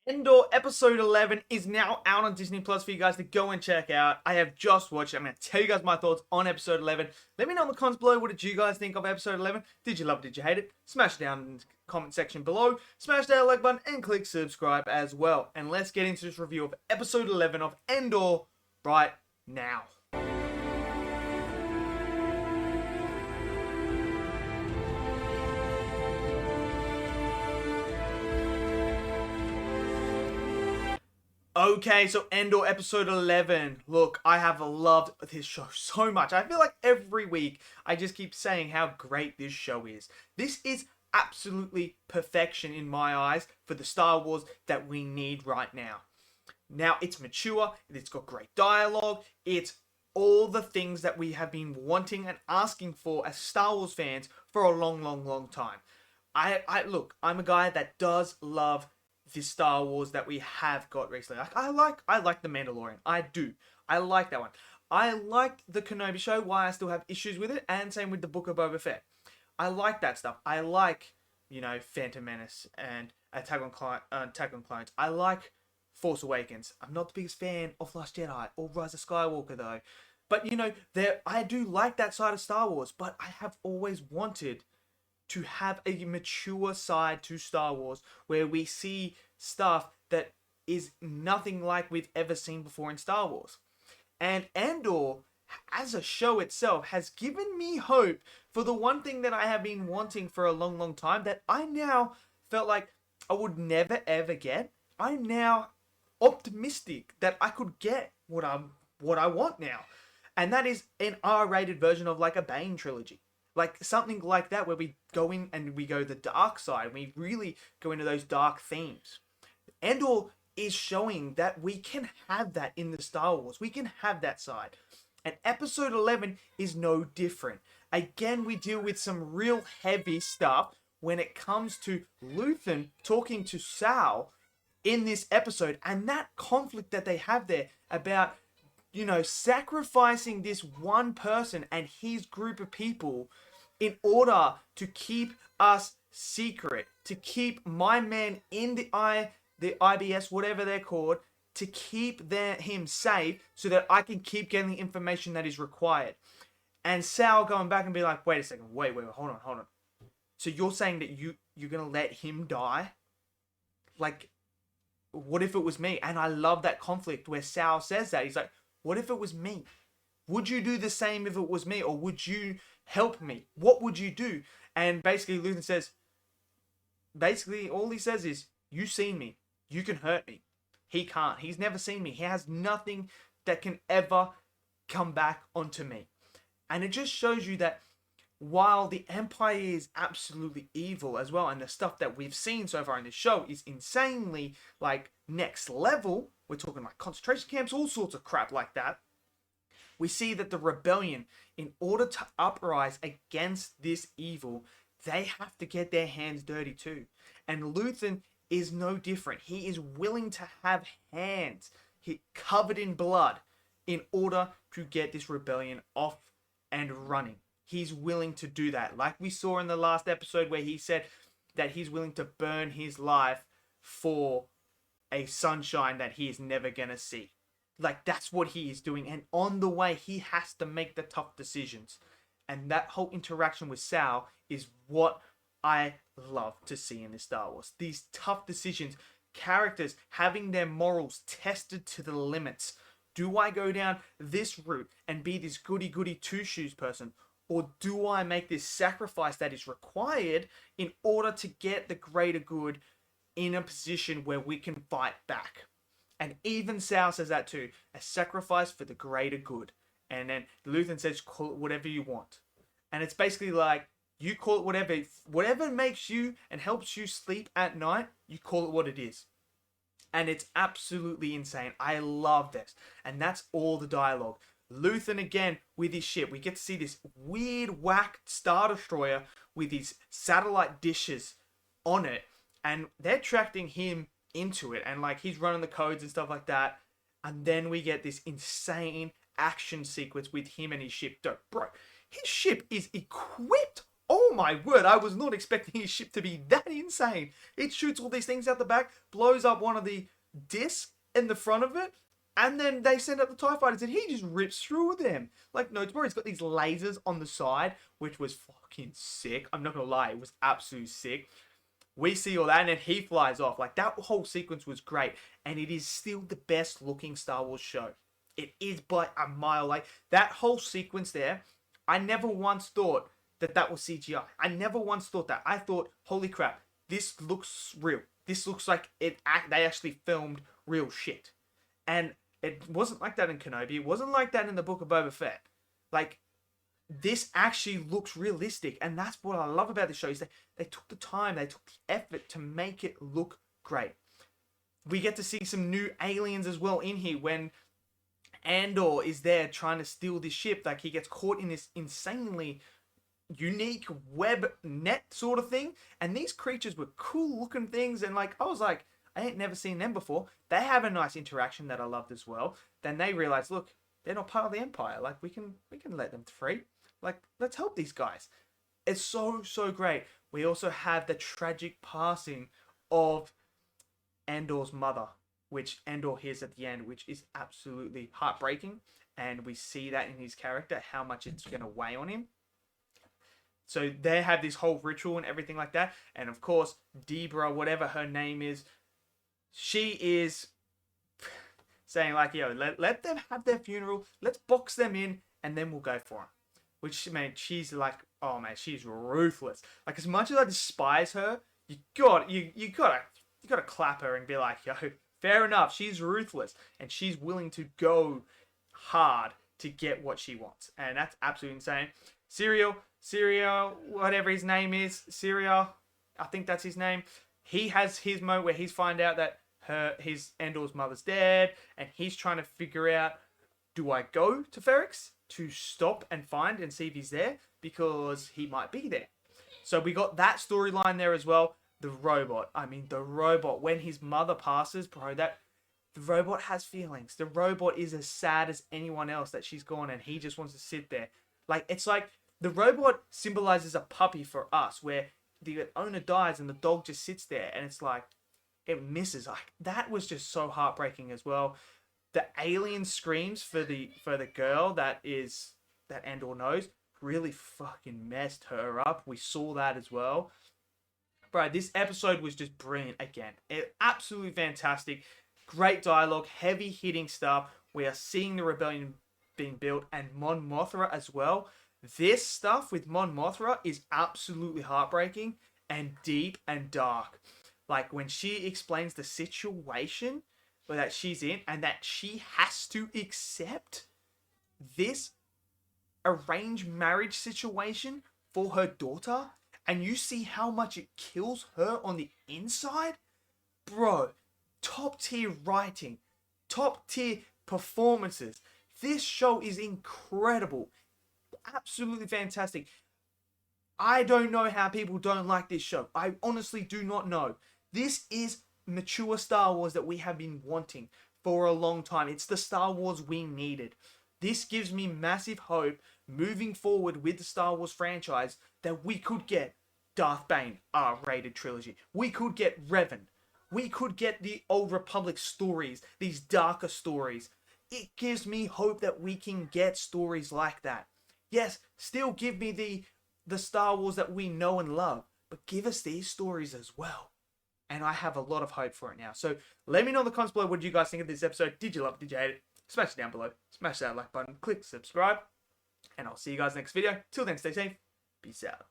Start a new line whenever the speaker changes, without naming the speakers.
Andor episode 11 is now out on Disney Plus for you guys to go and check out. I have just watched it. I'm going to tell you guys my thoughts on episode 11. Let me know in the comments below, what did you guys think of episode 11? Did you love it? Did you hate it? Smash it down in the comment section below. Smash that like button and click subscribe as well. And let's get into this review of episode 11 of Andor right now. Okay, so Andor episode 11. Look, I have loved this show so much. I feel like every week I just keep saying how great this show is. This is absolutely perfection in my eyes for the Star Wars that we need right now. Now, it's mature, it's got great dialogue, it's all the things that we have been wanting and asking for as Star Wars fans for a long time. Look, I'm a guy that does love the Star Wars that we have got recently. I like The Mandalorian. I do. I like that one. I like the Kenobi show, why I still have issues with it, and same with the Book of Boba Fett. I like that stuff. I like, Phantom Menace and Attack on Clones. I like Force Awakens. I'm not the biggest fan of Last Jedi or Rise of Skywalker though. But I do like that side of Star Wars, but I have always wanted to have a mature side to Star Wars where we see stuff that is nothing like we've ever seen before in Star Wars. And Andor, as a show itself, has given me hope for the one thing that I have been wanting for a long time that I now felt like I would never ever get. I'm now optimistic that I could get what I want now. And that is an R-rated version of like a Bane trilogy. Like something like that where we go in and we go the dark side. And we really go into those dark themes. Andor is showing that we can have that in the Star Wars. We can have that side. And episode 11 is no different. Again, we deal with some real heavy stuff when it comes to Luthen talking to Saw in this episode. And that conflict that they have there about, sacrificing this one person and his group of people in order to keep us secret, to keep my man in the IBS, whatever they're called, to keep him safe so that I can keep getting the information that is required. And Sal going back and be like, wait a second, wait, hold on. So you're saying that you're going to let him die? Like, what if it was me? And I love that conflict where Sal says that. He's like, what if it was me? Would you do the same if it was me? Or would you help me? What would you do? And basically Luthen says, all he says is, you seen me. You can hurt me. He can't. He's never seen me. He has nothing that can ever come back onto me. And it just shows you that while the Empire is absolutely evil as well, and the stuff that we've seen so far in this show is insanely, like, next level, we're talking like concentration camps, all sorts of crap like that, we see that the rebellion, in order to uprise against this evil, they have to get their hands dirty too. And Luthen is no different. He is willing to have hands covered in blood in order to get this rebellion off and running. He's willing to do that. Like we saw in the last episode where he said that he's willing to burn his life for a sunshine that he is never going to see. Like, that's what he is doing. And on the way, he has to make the tough decisions. And that whole interaction with Sal is what I love to see in the Star Wars. These tough decisions, characters having their morals tested to the limits. Do I go down this route and be this goody two-shoes person? Or do I make this sacrifice that is required in order to get the greater good in a position where we can fight back? And even Sal says that too. A sacrifice for the greater good. And then Luthen says, call it whatever you want. And it's basically like, you call it whatever makes you and helps you sleep at night, you call it what it is. And it's absolutely insane. I love this. And that's all the dialogue. Luthen again with his ship. We get to see this weird whacked Star Destroyer with these satellite dishes on it. And they're tracking him into it. And like he's running the codes and stuff like that. And then we get this insane action sequence with him and his ship. Bro, his ship is equipped. Oh oh my word, I was not expecting his ship to be that insane. It shoots all these things out the back, blows up one of the discs in the front of it, and then they send up the TIE fighters, and he just rips through them. Like, no, tomorrow he's got these lasers on the side, which was fucking sick. I'm not gonna lie, it was absolutely sick. We see all that, and then he flies off. Like, that whole sequence was great, and it is still the best looking Star Wars show. It is by a mile. Like, that whole sequence there, I never once thought that was CGI. I never once thought that. I thought, holy crap, this looks real. This looks like they actually filmed real shit. And it wasn't like that in Kenobi. It wasn't like that in the Book of Boba Fett. Like, this actually looks realistic, and that's what I love about this show, is that they took the time, they took the effort to make it look great. We get to see some new aliens as well in here when Andor is there trying to steal this ship. Like, he gets caught in this insanely unique web net sort of thing, and these creatures were cool looking things, and like, I was like, I ain't never seen them before. They have a nice interaction that I loved as well. Then they realize, look, they're not part of the Empire. Like, we can let them free. Like, let's help these guys. It's so great. We also have the tragic passing of Andor's mother, which Andor hears at the end, which is absolutely heartbreaking. And we see that in his character, how much it's going to weigh on him. So they have this whole ritual and everything like that. And of course, Debra, whatever her name is, she is saying like, yo, let them have their funeral. Let's box them in and then we'll go for them. Which, man, she's like, oh man, she's ruthless. Like, as much as I despise her, you gotta clap her and be like, yo, fair enough, she's ruthless. And she's willing to go hard to get what she wants. And that's absolutely insane. Syrio, whatever his name is, Syrio, I think that's his name. He has his moment where he's find out that his Andor's mother's dead, and he's trying to figure out, do I go to Ferrix to stop and find and see if he's there, because he might be there. So we got that storyline there as well. The robot, when his mother passes, bro, the robot has feelings. The robot is as sad as anyone else that she's gone, and he just wants to sit there. Like, it's like the robot symbolizes a puppy for us, where the owner dies and the dog just sits there, and it's like, it misses. Like, that was just so heartbreaking as well. The alien screams for the girl that Andor knows really fucking messed her up. We saw that as well. Bro, this episode was just brilliant again. Absolutely fantastic. Great dialogue, heavy hitting stuff. We are seeing the rebellion being built, and Mon Mothma as well. This stuff with Mon Mothma is absolutely heartbreaking and deep and dark. Like, when she explains the situation that she's in, and that she has to accept this arranged marriage situation for her daughter, and you see how much it kills her on the inside. Bro, top tier writing, top tier performances. This show is incredible. Absolutely fantastic. I don't know how people don't like this show. I honestly do not know. This is mature Star Wars that we have been wanting for a long time. It's the Star Wars we needed. This gives me massive hope moving forward with the Star Wars franchise that we could get Darth Bane R-rated trilogy. We could get Revan. We could get the Old Republic stories, these darker stories. It gives me hope that we can get stories like that. Yes, still give me the Star Wars that we know and love, but give us these stories as well. And I have a lot of hope for it now. So let me know in the comments below, what did you guys think of this episode? Did you love it? Did you hate it? Smash it down below. Smash that like button. Click subscribe. And I'll see you guys next video. Till then, stay safe. Peace out.